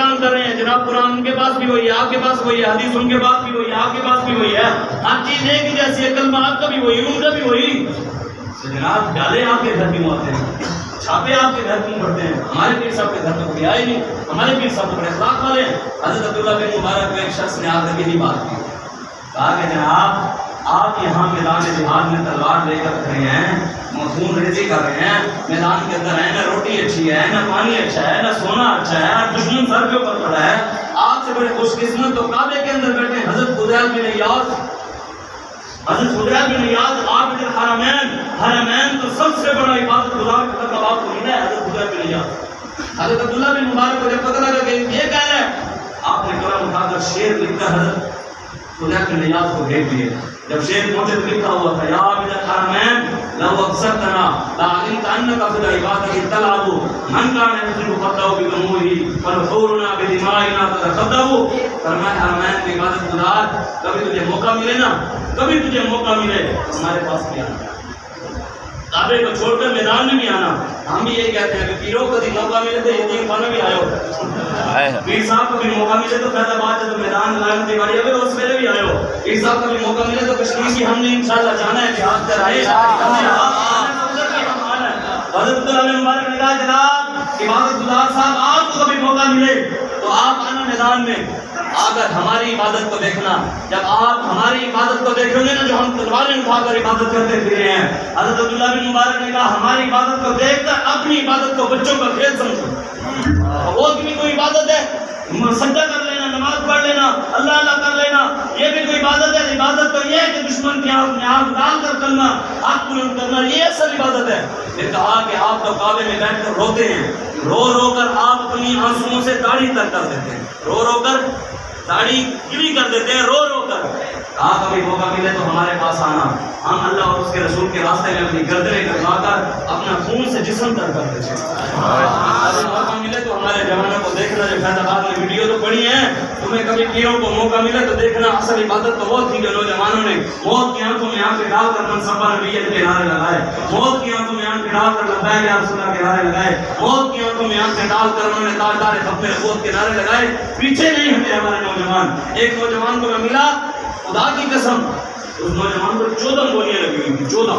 بیان کر رہے ہیں جناب قرآن ان کے پاس بھی وہی ہے, آپ کے پاس وہی ہے, حدیث ان کے پاس بھی وہی ہے, آپ کے پاس بھی وہی ہے, ہر چیز ایک ہی جیسی ہے, کلمہ آپ کا بھی وہی, ان کا بھی وہی. تو جناب ڈالے آپ کے گھر کیوں آتے ہیں, چھاپے آپ کے گھر کیوں پڑتے ہیں؟ ہمارے پیر صاحب کے گھر تو کوئی آئے نہیں, ہمارے پیر صاحب تو بڑے اخلاق والے ہیں. حضرت عبداللہ بن مبارک کو ایک شخص نے آ کر یہی بات کی, کہا کہ جناب آپ یہاں میدان جہاد میں تلوار لے کر کھڑے ہیں, خون ریزی کر رہے ہیں, میدان کے اندر ہے نہ روٹی اچھی ہے, نہ پانی اچھا ہے, نہ سونا اچھا ہے, دشمن سر کے اوپر پڑا ہے, آپ سے بڑے خوش قسمت تو کعبے کے اندر بیٹھے ہیں. حضرت فضیل بن ایاز, عابد الحرمین, حرمین تو سب سے بڑا عبادت گزار کا لقب آپ کو ملا ہے حضرت فضیل بن ایاز. حضرت عبداللہ بن مبارک کو جب پتہ لگا کہ یہ کہہ رہے ہیں, آپ نے قلم اٹھا کر شعر لکھ کر حضرت فضیل بن ایاز کو بھیج دیے. جب شعر پہنچے تو لکھا ہوا تھا, یا عابد الحرمین لو ابصرتنا لعلمت انك في العباده تلعب من كان يحب قدره بدموعه فالحورنا بدمائنا تتخذه. فرمایا حرمین کی عبادت گزار, کبھی تجھے موقع ملے نا, کبھی تجھے موقع ملے ہمارے پاس بھی آنا, کعبے کو چھوڑ کر میدان میں بھی آنا. ہم بھی یہ کہتے ہیں کہ پیروں کو بھی موقع ملے تو یتیم خانہ بھی آئے ہو, پیر صاحب کو بھی موقع ملے تو فیض آباد جب میدان لائن دیواری ہوئے اس ویلے بھی آئے ہو, پیر صاحب کو بھی موقع ملے تو کشمیر کی ہم نے انشاءاللہ جانا ہے, جہاد کر آئے. حضرت عبداللہ بن مبارک نے کہا جناب عبادت گزار صاحب آپ کو کبھی موقع ملے تو آپ آنا میدان میں, آ کر ہماری عبادت کو دیکھنا. جب آپ ہماری عبادت کو دیکھیں گے نا, جو ہم تلواریں اٹھا کر عبادت کرتے پھرے ہیں, حضرت عبداللہ بن مبارک نے کہا ہماری عبادت کو دیکھ کر اپنی عبادت کو بچوں کا کھیل سمجھو. وہ بھی کوئی عبادت ہے, سجدہ کر لینا, نماز پڑھ لینا, اللہ اللہ کر لینا, یہ بھی کوئی عبادت ہے. عبادت تو یہ ہے کہ دشمن کی آنکھ میں آنکھ ڈال کر کرنا, ہاتھ بلند کرنا, یہ اصل عبادت ہے. پھر کہا کہ آپ تو کعبے میں بیٹھ کر روتے ہیں, رو رو کر آپ اپنی آنسوؤں سے داڑھی تر کر دیتے ہیں, رو رو کر داڑھی گیلی کر دیتے ہیں, رو رو کر. کہا کبھی موقع ملے تو ہمارے پاس آنا, ہم اللہ اور اس کے رسول کے راستے میں اپنی گردنیں کٹوا کر اپنا خون سے جسم تر کر دیتے ہیں. موقع ملے تو ہمارے جوانوں کو دیکھنا, جو فیض آباد میں ویڈیو تو پڑی ہیں, تمہیں کبھی پیروں کو موقع ملے تو دیکھنا اصل عبادت تو وہ تھی کہ نوجوانوں نے موت کی آنکھوں میں آنکھیں ڈال کر منصبہ نبیت کے نعرے لگائے, موت کی آنکھوں میں آنکھیں ڈال کر لبیک یا رسول اللہ کے نعرے لگائے, موت کی آنکھوں میں آنکھیں ڈال کر انہوں نے تاجدار ختم نبوت کے نعرے لگائے. پیچھے نہیں ہٹے ہمارے نوجوان. ایک نوجوان کو میں ملا, خدا کی قسم اس نوجوان کو 14 گولیاں لگی ہوئی تھی, 14,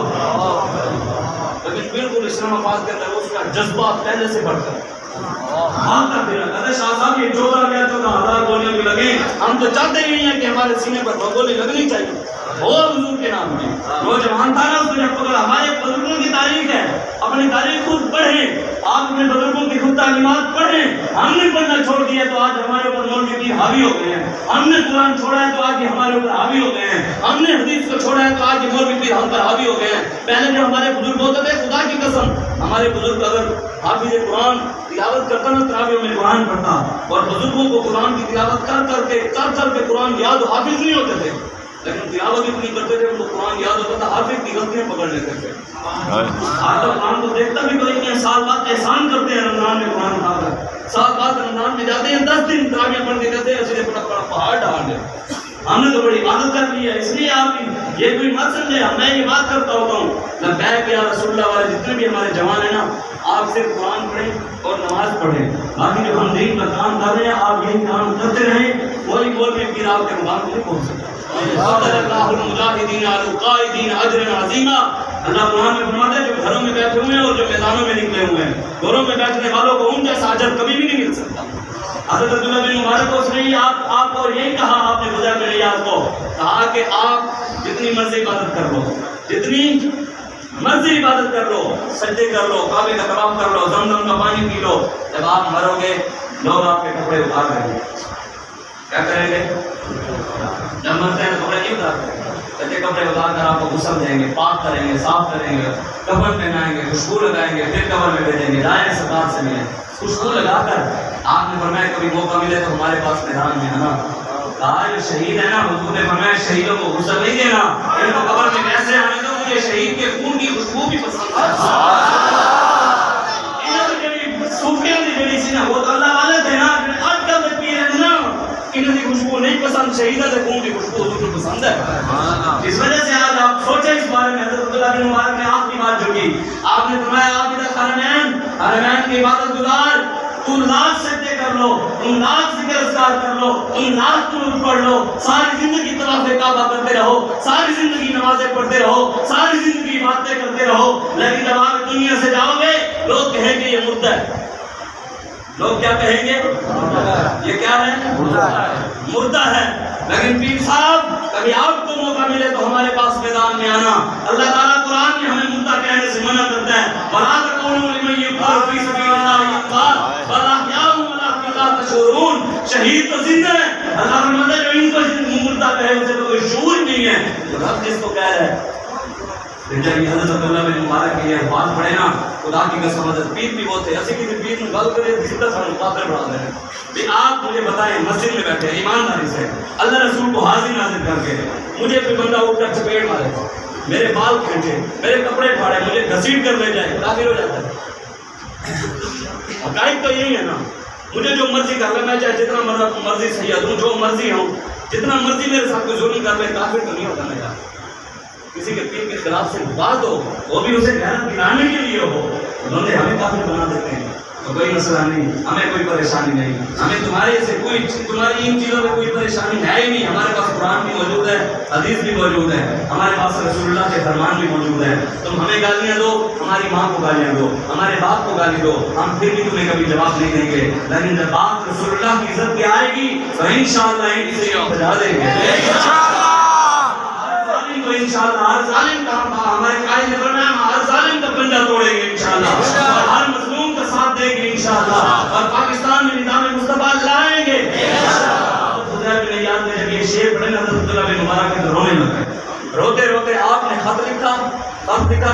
لیکن بالکل اسلام آباد کے اندر اس کا جذبہ پہلے سے بڑھ کر بھاگتا پھرا. کہتے شاہ صاحب یہ 14,000 گولیاں بھی لگیں, ہم تو چاہتے ہی نہیں ہیں کہ ہمارے سینے پر گولی لگنی چاہیے. اور حضور کے نام میں نوجوان تھا نا, اس نے جب پکڑا. ہمارے بزرگوں کی تاریخ ہے, اپنی تاریخ خود پڑھیں, آپ اپنے بزرگوں کی خود تعلیمات پڑھیں. ہم نے پڑھنا چھوڑ دیا تو آج ہمارے اوپر مولوی پیر حاوی ہو گئے ہیں, ہم نے قرآن چھوڑا ہے تو آج یہ ہمارے اوپر حاوی ہو گئے ہیں, ہم نے حدیث کو چھوڑا ہے تو آج یہ مولوی پیر ہم پر حاوی ہو گئے ہیں. پہلے جو ہمارے بزرگ ہوتے تھے, خدا کی قسم ہمارے بزرگ اگر حافظ قرآن تلاوت کرتا نا, تراویح میں قرآن پڑھتا, اور بزرگوں کو قرآن کی تلاوت کر کر کے قرآن یاد و حافظ نہیں ہوتے تھے, لیکن تلاوت اتنی کرتے تھے ان کو قرآن یاد ہوتا تھا, حافظ کی غلطیاں پکڑ لیتے تھے. آج تو قرآن کو دیکھتا بھی کوئی نہیں, سال بعد احسان کرتے ہیں رمضان میں قرآن اٹھا کر, سال بعد رمضان میں جاتے ہیں 10 دن تراویح پڑھ کے کہتے ہیں اسے بڑا پہاڑ ڈال دیں. ہم نے تو بڑی عبادت کر لی ہے, اس لیے آپ یہ کوئی مت سمجھے. میں یہ بات کرتا ہوتا ہوں, لبیک یا رسول اللہ والے جتنے بھی ہمارے جوان ہیں نا, آپ صرف قرآن پڑھیں اور نماز پڑھیں, باقی جو ہم دین کا کام کر رہے ہیں آپ یہی کام کرتے رہیں. کوئی بھی پھر آپ کے مقام نہیں پہنچ سکتا. اللہ المجاہدین القائدین اجر عظیما. اللہ قرآن میں فرماتا ہے جو گھروں میں بیٹھے ہوئے ہیں اور جو میدانوں میں نکلے ہوئے ہیں, گھروں میں بیٹھنے والوں کو ان جیسا اجر کبھی بھی نہیں مل سکتا. حضرت عبداللہ بن مبارک کو اس نے آپ کو یہی کہا, آپ نے فضیل بن ایاز کو کہا کہ آپ جتنی مرضی عبادت کر لو, جتنی مرضی عبادت کر لو, سجدے کر لو, کعبے کا طواف کر لو, زمزم کا پانی پی لو, جب آپ مرو گے لوگ آپ کے کپڑے اتار دیں گے. کیا کریں گے؟ جب مرتے ہیں کپڑے نہیں اتارتے, کہتے کپڑے اتار کر آپ کو غسل دیں گے, پاک کریں گے, صاف کریں گے, کفن پہنائیں گے, خوشبو لگائیں گے, پھر قبر میں بھیجیں گے, جائیں سرکار سے ملیں. خوشبو لگا کر آپ نے فرمایا کبھی موقع ملے تو ہمارے پاس میدان میں آنا. کہا جو شہید ہے نا, حضور نے فرمایا شہیدوں کو غسل نہیں دینا, ان کو قبر میں کیسے آنے دو, مجھے شہید کے خون کی خوشبو بھی پسند ہے. صوفیاں دی جڑی سی نا, وہ تو اللہ والے تھے نا, آج کل کے پیر ہیں نا, انہوں کی خوشبو نہیں پسند, شہیدہ کے خون کی خوشبو حضور کو پسند ہے. اس وجہ سے آج آپ سوچیں اس بارے میں. حضرت عبداللہ بن مبارک نے آپ کی بات جو کی, آپ نے فرمایا عابد الحرمین, حرمین کی عبادت گزار, تو لاکھ سجدے کر لو, تم لاکھ ذکر اذکار کر لو، تم لاکھ درود پڑھ لو، ساری زندگی طواف کعبہ کرتے رہو، ساری زندگی نمازیں پڑھتے رہو، ساری زندگی باتیں کرتے رہو، لیکن جب آپ دنیا سے جاؤ گے لوگ کہیں گے یہ مردہ ہے. لوگ کیا کہیں گے؟ یہ کیا ہے؟ مردہ ہے. لیکن پیر صاحب کبھی آپ کو موقع ملے تو ہمارے پاس میدان میں آنا. اللہ تعالیٰ قرآن میں ہمیں مردہ کہنے سے منع کرتا ہے. وَلَا تَكُونُوا لِمَن يُقْتَلُ فِي سَبِيلِ اللَّهِ أَمْوَاتٌ بَلْ أَحْيَاءٌ وَلَكِنْ لَا تَشْعُرُونَ. شہید تو زندہ ہے. اللہ فرماتا ہے جو ان کو مردہ کہے اسے تو کوئی شعور نہیں ہے. تو رب جس کو کہہ رہا ہے جب یہ حضرت عبداللہ بن مبارک کی یہ بات پڑھے نا خدا کی قسم حضرت پیر بھی وہ تھے ایسے کسی پیر میں غلط کرے زندہ تھا مقابلہ بڑھا دیں بھی آپ مجھے بتائیں مسجد میں بیٹھے ایمانداری سے اللہ رسول کو حاضر نازل کر کے مجھے کوئی بندہ اٹھ کر چپیٹ مارے میرے بال کھینچے میرے کپڑے پھاڑے مجھے گھسیٹ کر لے جائے کافر ہو جاتا ہے. حقائق تو یہی ہے نا. مجھے جو مرضی کر لے میں چاہے جتنا مرضی سید ہوں جو مرضی ہوں جتنا مرضی میرے ساتھ کوئی ظلم کر لے کافر تو نہیں ہوتا میرا. کسی کے پیر کے خلاف سے بات ہو وہ بھی اسے غیرت دلانے کے لیے ہو انہوں نے ہمیں کافر بنا دیتے ہیں. تو کوئی مسئلہ نہیں ہمیں کوئی پریشانی نہیں. ہمیں تمہارے سے کوئی تمہاری ان چیزوں میں کوئی پریشانی ہے ہی نہیں. ہمارے پاس قرآن بھی موجود ہے حدیث بھی موجود ہے ہمارے پاس رسول اللہ کے فرمان بھی موجود ہے. تم ہمیں گالیاں دو ہماری ماں کو گالیاں دو ہمارے باپ کو گالی دو ہم پھر بھی تمہیں کبھی جواب نہیں دیں گے. لیکن جب بات رسول اللہ کی عزت کی آئے گی تو انشاءاللہ ان سے بجا دیں گے انشاءاللہ. ہر ظالم کا ہمارے قائد نے فرمایا ہم ہر ظالم کا پنجہ توڑیں گے انشاءاللہ اور ہر مظلوم کا ساتھ دیں گے انشاءاللہ اور پاکستان میں نظام مصطفیٰ لائیں گے انشاءاللہ. خدا بھی نہیں یاد میں جب یہ شعر پڑھے حضرت عبداللہ بن مبارک کے رونے لگے. روتے روتے آپ نے خط لکھا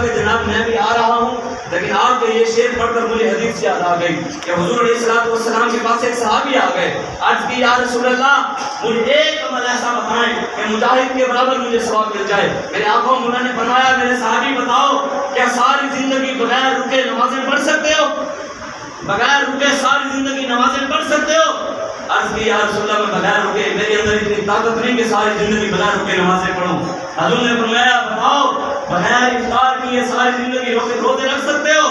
کہ جناب میں بھی آ رہا ہوں لیکن آپ کے یہ شعر پڑھ کر مجھے حدیث یاد آ گئی کہ حضور علیہ الصلوۃ والسلام کے پاس ایک صحابی آ گئے. عرض کی یا رسول اللہ مجھے ایک عمل ایسا بتائیں کہ مجاہد کے برابر مجھے ثواب مل جائے. میرے آقا مولا نے فرمایا میرے صحابی بتاؤ کیا ساری زندگی بغیر رکے نمازیں پڑھ سکتے ہو؟ بغیر رکے ساری زندگی نمازیں پڑھ سکتے ہو؟ عرض کی یا رسول اللہ میں بغیر رکے میرے اندر اتنی طاقت نہیں کہ ساری زندگی بغیر رکے نمازیں پڑھوں. حضور نے فرمایا بتاؤ بغیر افطار کیے ساری زندگی روزے رکھ سکتے ہو؟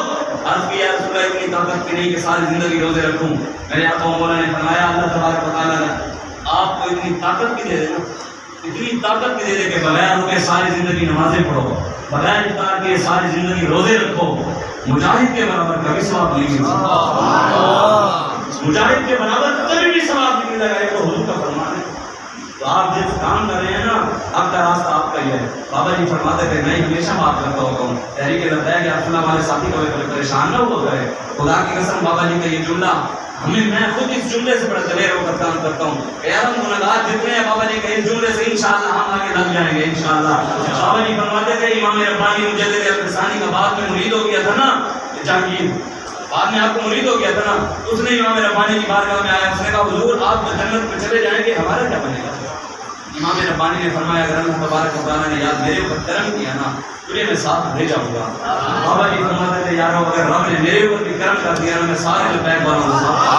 عرض کی یا رسول اللہ اتنی طاقت کی نہیں کہ ساری زندگی روزے رکھوں. میرے آقا مولا نے فرمایا اللہ تبارک و تعالیٰ نے آپ کو اتنی طاقت کی دے دے اتنی طاقت کی دے دے کہ بغیر رکے ساری زندگی نمازیں پڑھو بغیر افطار کیے ساری زندگی روزے رکھو. مجاہد کے برابر کبھی ثواب نہیں مل سکتا. مجاہد کے برابر کبھی بھی ثواب نہیں ملے گا. یہ تو حضور کا فرمان ہے. تو آپ جس کام کر رہے ہیں نا آپ کا راستہ آپ کا ہی ہے. بابا جی فرماتے تھے میں ہمیشہ بات کرتا ہوتا ہوں تحریک لگتا ہے کہ آپ ہمارے ساتھی کبھی پریشان نہ ہو کرے. خدا کی قسم بابا جی کا یہ جملہ میں خود اس جملے سے بڑا دلیر ہو کر کام کرتا ہوں کہ یار ہم گناہگار جتنے ہیں بابا جی کہ اس جملے سے انشاءاللہ ہم آگے لگ جائیں گے انشاءاللہ. بابا جی فرماتے تھے امام ربانی مجدد الفسانی کا بعد میں مرید ہو گیا تھا نا جہانگیر بعد میں آپ کو مرید ہو گیا تھا نا اس نے امام ربانی کی بارگاہ میں آیا اس نے کہا حضور آپ تو جنت میں چلے جائیں گے ہمارا کیا بنے گا؟ امام ربانی نے فرمایا اگر اللہ تبارک و تعالیٰ نے یاد میرے اوپر کرم کیا نا تجھے میں ساتھ لے جاؤں گا. بابا جی فرماتے تھے یارو اگر رب نے میرے اوپر بھی کرم کر دیا نا میں سارے لبیک والوں کے ساتھ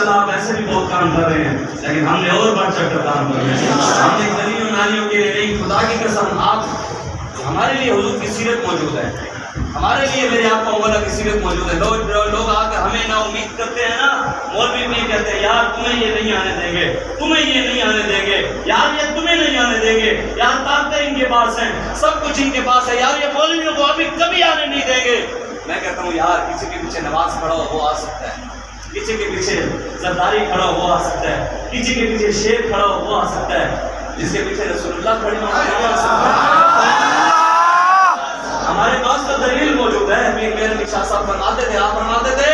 آپ ایسے بھی بہت کام کر رہے ہیں لیکن ہم نے اور بڑھ چڑھ کر کام کر رہے ہیں. ہم نے گلیوں نالیوں کے لیے نہیں خدا کی قسم آپ ہمارے لیے حضور کی سیرت موجود ہے ہمارے لیے میرے آپ کو مولا کی سیرت موجود ہے. لوگ آ کر ہمیں نا امید کرتے ہیں نا مولوی بھی کہتے ہیں یار تمہیں یہ نہیں آنے دیں گے تمہیں یہ نہیں آنے دیں گے یار یہ تمہیں نہیں آنے دیں گے یار طاقتیں ان کے پاس ہیں سب کچھ ان کے پاس ہے یار یہ مولویوں کو ابھی کبھی آنے نہیں دیں گے. میں کہتا ہوں یار کسی کے پیچھے نواز کھڑا ہو وہ آ سکتا ہے کسی کے پیچھے زرداری کھڑا ہو وہ آ سکتا ہے کسی کے پیچھے شیر کھڑا ہو وہ آ سکتا ہے جس کے پیچھے رسول اللہ کھڑے ہو وہ آ سکتا ہے. ہمارے پاس تو دلیل موجود ہے. میرے شاہ صاحب فرماتے تھے آپ فرماتے تھے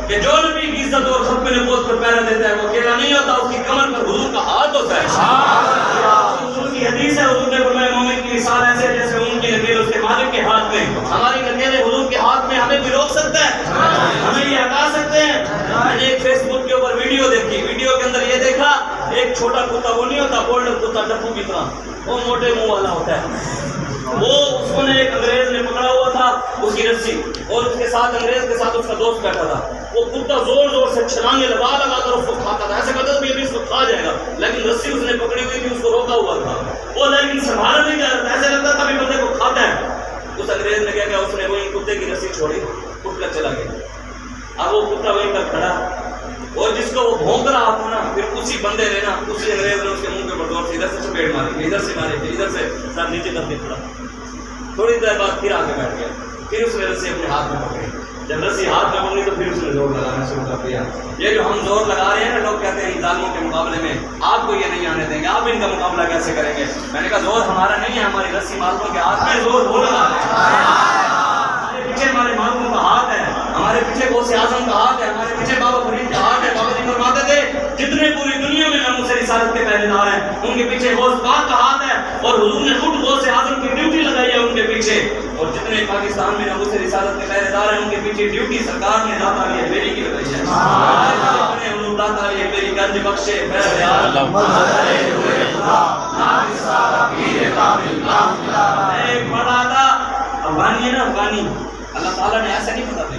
کہ جو نبی کی عزت اور ختم نبوت پر پہرا دیتا ہے وہ اکیلا نہیں ہوتا اس کی کمر پر حضور کا ہاتھ ہوتا ہے. حضور کی حدیث ہے حضور نے فرمایا مومن کی مثال ایسے جیسے ان کی نکیل اس کے مالک کے ہاتھ میں ہماری نکیلیں حضور کے ہاتھ میں ایک چھوٹا کتا وہ نہیں ہوتا گولڈن کتا ڈبو کی طرح, وہ موٹے منہ والا ہوتا ہے, وہ اس کو نے ایک انگریز نے پکڑا ہوا تھا اس کی رسی, اور اس کے ساتھ انگریز کے ساتھ اس کا دوست بیٹھا تھا. وہ کتا زور زور سے چھلانگے لگا لگا کر اس کو کھاتا تھا, ایسے کرتا تھا کہ ابھی اس کو کھا جائے گا, لیکن رسی اس نے پکڑی ہوئی تھی, اس کو روکا ہوا تھا, وہ لیکن سنبھالا نہیں جا رہا تھا, ایسے لگتا تھا ابھی بندے کو کھاتا ہے. اس انگریز نے کیا کیا, اس نے وہی کتے کی رسی چھوڑی, اٹھ کر چلا گیا. اب وہ کتا وہیں پر کھڑا, اور جس کو وہ بھونک رہا تھا نا, پھر اسی بندے نے نا, اسی انگریز نے اس کے منہ کے اوپر زور سے ادھر سے چپیٹ ماری, ادھر سے ماری, ادھر سے سر نیچے کر کے کھڑا. تھوڑی دیر بعد پھر آگے بیٹھ گیا, پھر اس نے رسی اپنے ہاتھ میں پکڑی. جب رسی ہاتھ میں پکڑی تو پھر اس نے زور لگانا شروع کر دیا. یہ جو ہم زور لگا رہے ہیں نا, لوگ کہتے ہیں ان ظالموں کے مقابلے میں آپ کو یہ نہیں آنے دیں گے, آپ ان کا مقابلہ کیسے کریں گے. میں نے کہا زور ہمارا نہیں ہے, ہماری رسی مالکوں کے ہاتھ میں, زور وہ لگا رہے ہیں. ہمارے پیچھے ہمارے مالکوں کا ہاتھ ہے, ہمارے پیچھے غوث اعظم کا ہاتھ ہے, ہمارے پیچھے بابا فرید کا ہاتھ ہے. بابا جی فرماتے تھے جتنے پوری دنیا میں ناموس رسالت کے پہرے دار ہیں ان کے پیچھے غوث پاک کا ہاتھ ہے, اور حضور نے خود غوث اعظم کی ڈیوٹی لگائی ہے ان کے پیچھے, اور جتنے پاکستان میں ناموس رسالت کے پہرے دار ہیں ان کے پیچھے ڈیوٹی سرکار نے داتا علی میری کی لگائی ہے. حضور داتا علی میری گنج بخشے پہرے عالم ایک بڑا تھا افغانی ہے نا, افغانی, اللہ تعالیٰ نے ایسا نہیں پتا دیا.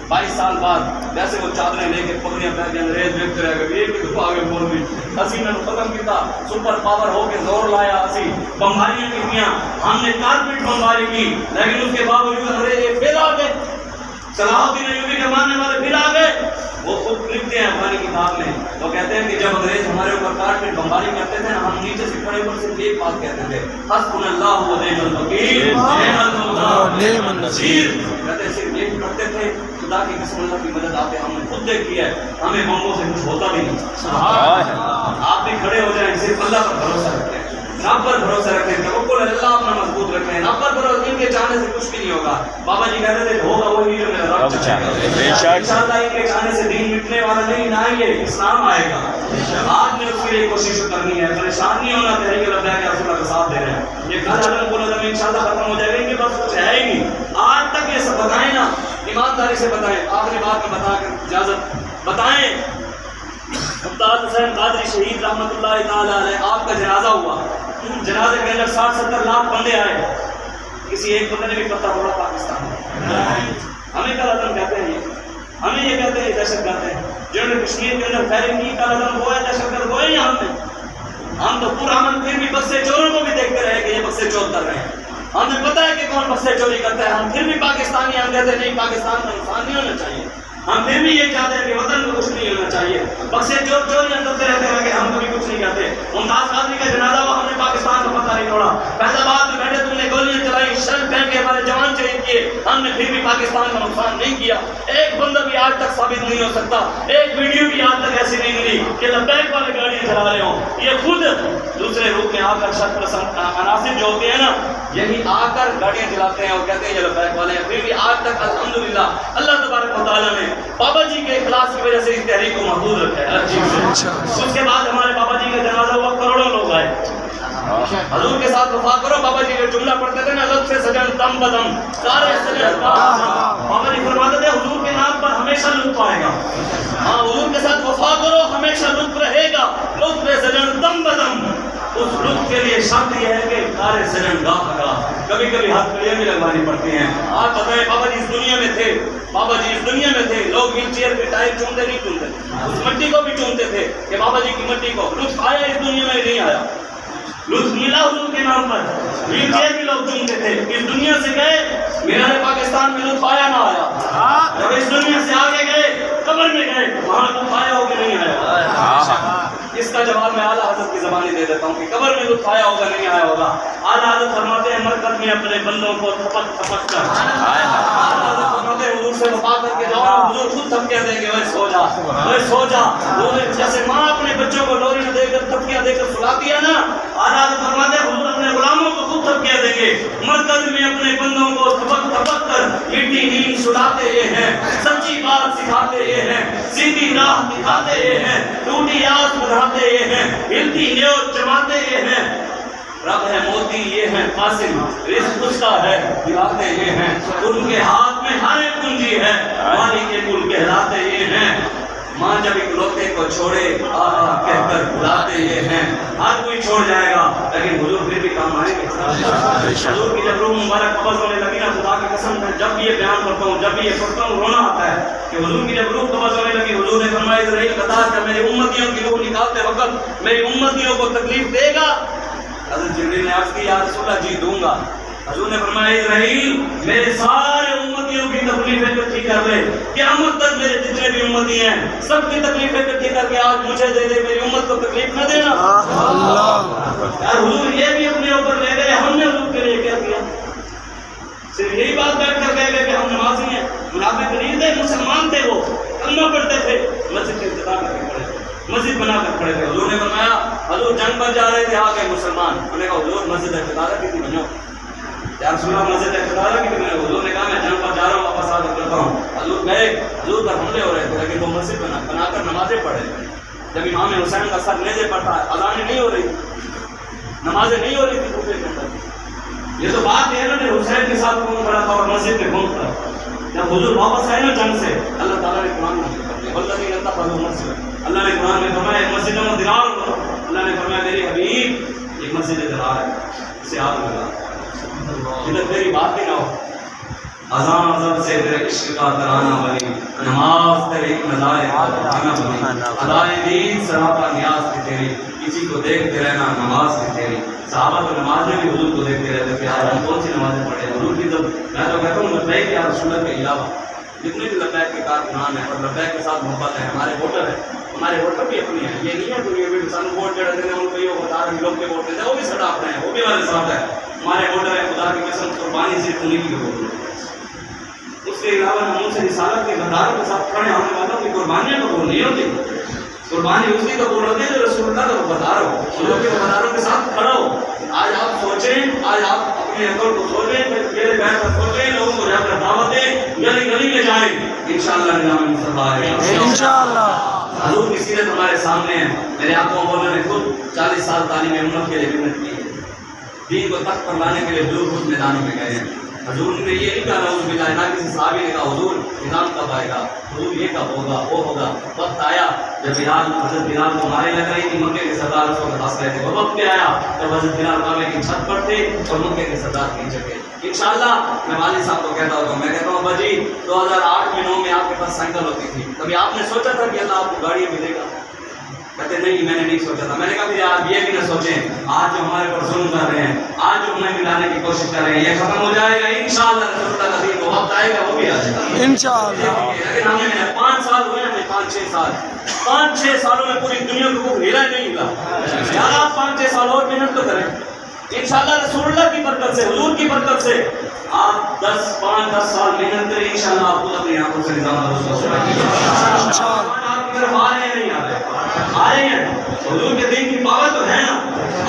22 سال بعد ویسے وہ چادریں لے کے پگڑیاں پہن کے انگریز دیکھتے رہ گئے, ایک دفعہ آگے بول دی, اسی نے ختم کیا, سپر پاور ہو کے زور لایا, اسی بمباریاں کیتیاں, ہم نے کارپیٹ بمباری کی, لیکن اس کے باوجود انگریز پھر آ گئے, صلاح الدین ایوبی کے ماننے والے پھر آ گئے. وہ خود لکھتے ہیں افغانی کتاب میں, وہ کہتے ہیں کہ جب انگریز ہمارے اوپر کارپیٹ بمباری کرتے تھے نا, ہم نیچے سے کھڑے اوپر صرف ایک بات کہتے تھے, حسبنا اللہ و نعم الوکیل نعم المولى نعم النصیر. کہتے ہیں صرف ایک کرتے تھے, خدا کی قسم اللہ کی مدد آپ نے ہم نے خود دیکھی ہے, ہمیں بمبوں سے کچھ ہوتا بھی نہیں. آپ بھی کھڑے ہو جائیں, صرف اللہ پر بھروسہ رکھیں, رب پر بھروسہ رکھیں, توکل اللہ اپنا مضبوط رکھیں, رب پر بھروسہ, ان کے چاہنے سے کچھ بھی نہیں ہوگا. بابا جی کہتے تھے ہوگا وہی جو میرا رب چاہے گا, انشاءاللہ ان کے چاہنے سے دین مٹنے والا نہیں, نہ یہ اسلام آئے گا. آج نے اس کے لیے کوشش کرنی ہے, پریشان نہیں ہونا, تحریک لبیک رسول اللہ کا ساتھ دے رہے ہیں. یہ کل عالم کو نظم انشاءاللہ ختم ہو جائے گا, ان کے پاس کچھ ہے ہی نہیں. آج تک یہ سب بتائیں نا, ایمانداری سے بتائیں, آخری بات میں بتا کر اجازت بتائیں. ممتاز حسین قادری شہید رحمۃ اللہ تعالی علیہ, آپ کا جنازہ ہوا, جنازے کے اندر 60-70 لاکھ بندے آئے, کسی ایک بندے نے بھی پتہ پڑا پاکستان میں. ہمیں کل عدم کہتے ہیں, ہمیں یہ کہتے ہیں دہشت گرد ہیں. جنہوں نے کشمیر کے اندر فائرنگ کی, کل عدم وہ ہے دہشت گرد, وہ ہے یہاں پہ. ہم تو پورا امن پھر بھی بکسے چوروں کو بھی دیکھتے رہے کہ یہ بکسے چور کر رہے ہیں. ہمیں پتہ ہے کہ کون بکسے چوری کرتا ہے, ہم پھر بھی پاکستانی, ہم کہتے ہیں نہیں پاکستان کا نقصان نہیں ہونا چاہیے, ہم پھر بھی یہ چاہتے ہیں کہ وطن کو کچھ نہیں ہونا چاہیے. بکسے چور چوریاں کرتے رہتے ہیں کہ ہم کبھی کچھ نہیں کہتے. ممتاز قادری کا جنازہ ہوا, ہم نے پاکستان کا پتہ نہیں توڑا. فیض آباد میں بیٹھے تم نے گولیاں چلائی, شرم پہن کے ہمارے جوان شہید کیے, ہم نے پھر بھی پاکستان کا نقصان نہیں کیا. ایک بندہ بھی آج تک ثابت نہیں ہو سکتا, ایک ویڈیو بھی آج تک ایسی نہیں ملی کہ لبیک والے گاڑیاں چلا رہے ہوں. یہ خود دوسرے روپ میں آ کر شرط پسند عناصر جو ہوتے ہیں نا, یہی آ کر گاڑیاں چلاتے ہیں اور کہتے ہیں یہ لبیک والے ہیں. پھر بھی آج تک الحمدللہ اللہ تبارک و تعالیٰ نے بابا جی کے اخلاص کی وجہ سے اس تحریک کو محفوظ رکھا ہے ہر چیز سے. اس کے بعد ہمارے بابا جی کا جنازہ ہوا, کروڑوں لوگ آئے. حضور کے ساتھ وفا کرو. بابا جی جو جملہ پڑھتے تھے نا, لب سے سجن دم بدم سارے سجن, بابا جی فرماتے تھے حضور کے نام پر ہمیشہ لطف آئے گا. ہاں, حضور کے ساتھ وفا کرو, ہمیشہ لطف رہے گا. لطف سے سجن دم بدم, اس لطف کے لیے شرط یہ ہے کہ سارے سجن گاہ کا کبھی کبھی ہاتھ کڑیاں بھی لگوانی پڑتی ہیں. آپ بتائیں بابا جی اس دنیا میں تھے, بابا جی اس دنیا میں تھے, لوگ ویل چیئر پہ ٹائر چومتے نہیں چومتے, اس مٹی کو بھی چومتے تھے کہ بابا جی کی مٹی کو. لطف آیا اس دنیا میں نہیں آیا, لطف ملا حضور کے نام پر, ویل چیئر بھی لوگ چومتے تھے. اس دنیا سے گئے, میرے پاکستان میں لطف آیا نہ آیا. جب اس دنیا سے آگے گئے, قبر میں گئے, وہاں لطف آیا ہو کہ نہیں آیا. اس کا جواب میں اعلیٰ حضرت کی زبانی دے دیتا ہوں کہ قبر میں لطف آیا ہوگا نہیں آیا ہوگا. اعلیٰ حضرت فرماتے ہیں مرکز میں اپنے بندوں کو تھپک تھپک کر, اعلیٰ حضرت فرماتے ہیں حضور سے وفا کر کے جاؤ, حضور خود تھپکیاں دیں گے, وہ سو جا, وہ سو جا. جیسے ماں اپنے بچوں کو لوری میں دے کر تھپکیاں دے کر سلاتی ہے نا, اعلیٰ حضرت فرماتے ہیں حضور اپنے غلاموں کو خود تھپکیاں دیں گے. مرکز میں اپنے بندوں کو تھپک تھپک کر میٹھی نیند سلاتے یہ ہیں, سچی بات سکھاتے یہ ہیں, سیدھی راہ دکھاتے یہ ہیں, ٹوٹی آس بڑھاتے یہ ہیں, ہلتی نیوت جماتے یہ ہیں. رب ہے موتی یہ ہیں قاسم, رزق اس کا ہے دلاتے یہ ہیں, ان کے ہاتھ میں ہر ایک کنجی ہے, مالک کے کل کہلاتے یہ ہیں. ماں جب اکلوتے کو چھوڑے کہہ کر بلاتے یہ ہیں، ہر کوئی چھوڑ جائے گا لیکن حضور پھر بھی کام آئیں گے۔ حضور کی جب روح مبارک قبض ہونے لگی نا، خدا کی قسم میں جب بھی یہ بیان کرتا ہوں، جب بھی یہ پڑھتا ہوں، رونا آتا ہے کہ حضور کی جب روح قبض ہونے لگی، حضور نے فرمایا اسرائیل بتا کہ میری امتیوں کی روح نکالتے وقت میری امتیوں کو تکلیف دے گا؟ حضرت جبریل نے عرض کی یا رسول اللہ جی دوں گا۔ حضور نے فرمایا اسرائیل میرے سارے امتیوں کی تکلیفیں اکٹھی کر لے، قیامت تک میرے جتنے بھی امتی ہیں سب کی تکلیفیں اکٹھی کر کے آج مجھے دے دے، میری امت کو تکلیف نہ دینا۔ یار حضور یہ بھی اپنے اوپر لے گئے، ہم نے حضور کے لیے کیا کیا؟ صرف یہی بات بیٹھ کر کہہ گئے کہ ہم نمازی ہیں۔ منافق نہیں تھے، مسلمان تھے، وہ کلمہ پڑھتے تھے، مسجد کے افتتاح کر کے کھڑے تھے، مسجد بنا کر کھڑے تھے۔ حضور نے فرمایا حضور جنگ پر جا رہے تھے، آ گئے مسلمان، انہوں نے کہا حضور مسجد افتتاح کی تھی بنو یا رسول اللہ مسجد افتتاح کی تھی۔ حضور نے کہا میں جنگ پر جا رہا ہوں، واپس آ کر کرتا ہوں۔ حضور گئے، حضور پر حملے ہو رہے تھے لیکن وہ مسجد بنا کر نمازیں پڑھ رہے تھے۔ جب امام حسین کا سر نیزے پر تھا، اذانیں نہیں ہو رہی، نمازیں نہیں ہو رہی تھی کوفے کے اندر۔ یہ تو بات ہے نا کہ حسین کے ساتھ کون کھڑا تھا اور مسجد میں کون تھا۔ جب حضور واپس آئے نا جنگ سے، اللہ تعالیٰ نے قرآن نازل کر دیا، والذین اتخذوا مسجدا، اللہ نے قرآن میں فرمایا مسجد و درار، اللہ نے فرمایا میرے حبیب ایک مسجد درار ہے، اسے آگ لگا، ادھر تیری بات ہی نہ ہو۔ اذان اذب سے تیرے عشق کا ترانہ بنی، نماز تیرے نظارے کا بہانہ بنی، ادائے دین سراپا نیاز تھی تیری، کسی کو دیکھتے رہنا نماز تھی تیری۔ صحابہ تو نماز میں بھی حضور کو دیکھتے رہتے تھے، آج ہم کون سی نمازیں پڑھے حضور کی؟ تو میں تو کہتا ہوں لبیک یا رسول اللہ کے علاوہ جتنے بھی لبیک کے کارکنان ہیں اور لبیک کے ساتھ محبت ہے، ہمارے ووٹر ہیں، ہمارے ووٹر بھی اپنی ہیں، یہ نہیں ہے دنیا میں انسان ووٹ جڑے دینے ان کو یہ بتا رہے ہیں لوگ کے ووٹ دیتے ہیں، وہ بھی سڑا اپنے ہیں، وہ بھی ہمارے ساتھ ہے، ہمارے ووٹر ہیں۔ خدا کی قسم قربانی صرف انہیں کی ہوگی، اس کے علاوہ ہم ان سے رسالت کے غداروں کے ساتھ کھڑے ہونے والوں کی قربانیاں قبول نہیں ہوتی۔ قربانی اس کی قبول ہوتی ہے جو رسول اللہ کا وفادار ہو، ان کے وفاداروں کے ساتھ کھڑا ہو۔ آج آپ سوچیں، آج آپ اپنے عقل کو سوچیں، میرے بیٹھ کر سوچیں، لوگوں کو جا کر دعوت دیں، گلی گلی میں جائیں، انشاءاللہ نظام مصطفیٰ ہے انشاءاللہ۔ حضور کی سیرت ہمارے سامنے ہے، میرے آقا مولا نے خود 40 سال تعلیم امت کے لیے محنت کی ہے، دین کو تخت پر لانے کے لیے حضور خود میدانوں میں گئے ہیں۔ حضور نے یہ نہیں کہا نعوذ باللہ، نہ کسی صحابی نے کہا حضور نظام کب آئے گا، حضور یہ کب ہوگا، وہ ہوگا۔ وقت آیا جب بلال، حضرت بلال کو مارے لگ رہی تھی، مکے کے سردار اس وقت ہنس رہے تھے، وہ وقت آیا جب حضرت بلال کعبے کی چھت پر تھے اور مکے کے سردار نیچے تھے۔ انشاءاللہ میں والد صاحب کو کہتا ہوں، میں کہتا ہوں ابا جی 2008 میں 9 میں آپ کے پاس سائیکل ہوتی تھی، کبھی آپ نے سوچا تھا کہ اللہ آپ کو گاڑی ملے گا؟ کہتے نہیں میں نے نہیں سوچا تھا۔ میں نے کہا کہ آپ یہ بھی نہ سوچیں، آج جو ہمارے پر ظلم کر رہے ہیں، آج جو ہمیں ملانے کی کوشش کر رہے ہیں، یہ ختم ہو جائے گا انشاءاللہ۔ رسول اللہ کا دین وہ وقت آئے گا، وہ بھی آ جائے گا انشاءاللہ۔ لیکن ہمیں 5 سال ہوئے ہیں، 5-6 سال، 5-6 سالوں میں پوری دنیا کو کوئی ہلا نہیں ملا۔ یار آپ 5-6 سال اور محنت تو کریں انشاءاللہ، رسول اللہ کی برکت سے، حضور کی برکت سے آپ 5-10 سال محنت کریں، انشاءاللہ آپ خود اپنی آنکھوں سے نظام انشاءاللہ۔ آپ کی طرف آ رہے ہیں نہیں آ رہے؟ آ رہے ہیں، حضور کے دین کی پاور تو ہے نا،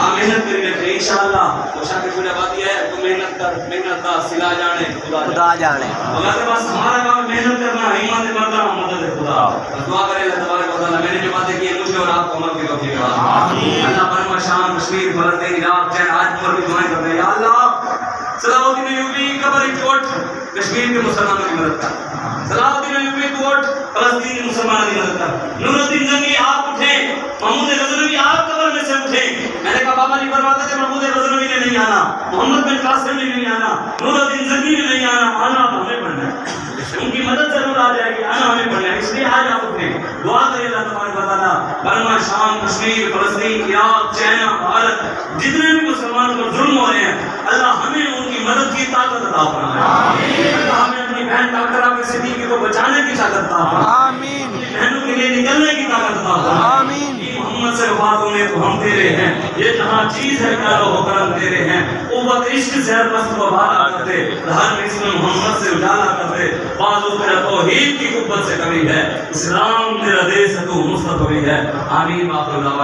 آپ محنت کریں گے انشاءاللہ۔ تو شاہ کی بات یہ ہے تو محنت کر، محنت کا صلہ جانے خدا جانے۔ اللہ کے پاس ہمارا کام محنت کرنا، ایمان سے بڑھنا، مدد خدا۔ دعا کریں اللہ تبارک و تعالیٰ، میں نے جو باتیں کی ہیں مجھے اور آپ کو عمل کی توفیق عطا۔ اللہ برما شام کشمیر فلسطین عراق چین آج پر بھی دعائیں کر رہے ہیں، یا اللہ صلاح الدین ایوبی قبر کوٹ کشمیر کے مسلمانوں کی مدد کر، صلاح الدین ایوبی کوٹ فلسطین کے مسلمانوں کی مدد کر، نور الدین زنگی آپ اٹھیں، محمود غزنوی آپ قبر میں سے اٹھیں۔ میں نے کہا بابا جی فرماتے تھے محمود غزنوی نے نہیں آنا، محمد بن قاسم نے نہیں آنا، نور الدین زنگی نے نہیں آنا، آنا اب ہمیں پڑھنا ہے، ان کی مدد ضرور آ جائے گی، آنا ہمیں پڑھنا ہے، اس لیے آج آپ اٹھیں، دعا کریں اللہ تبارک و تعالیٰ برما شام کشمیر فلسطین عراق چائنا بھارت جتنے بھی مسلمانوں پر ظلم ہو رہے ہیں، اللہ ہمیں ان کی مدد کی طاقت عطا فرمائے، اللہ ہمیں اپنی بہن ڈاکٹر عافیہ صدیقی کو بچانے کی طاقت عطا فرمائے، اپنی بہنوں کے لیے نکلنے کی طاقت عطا فرمائے۔ محمد سے وفات ہونے کو ہم تیرے ہیں، یہ جہاں چیز ہے کرو ہو کرم تیرے ہیں، قوت عشق سے ہر پست کو بھالا کرتے، ہر اسم محمد سے اجالا کرتے، بازو تیرا توحید کی قوت سے کمی ہے، اسلام تیرا دیس ہے تو مصطفی ہے۔ آمین۔ باقی اللہ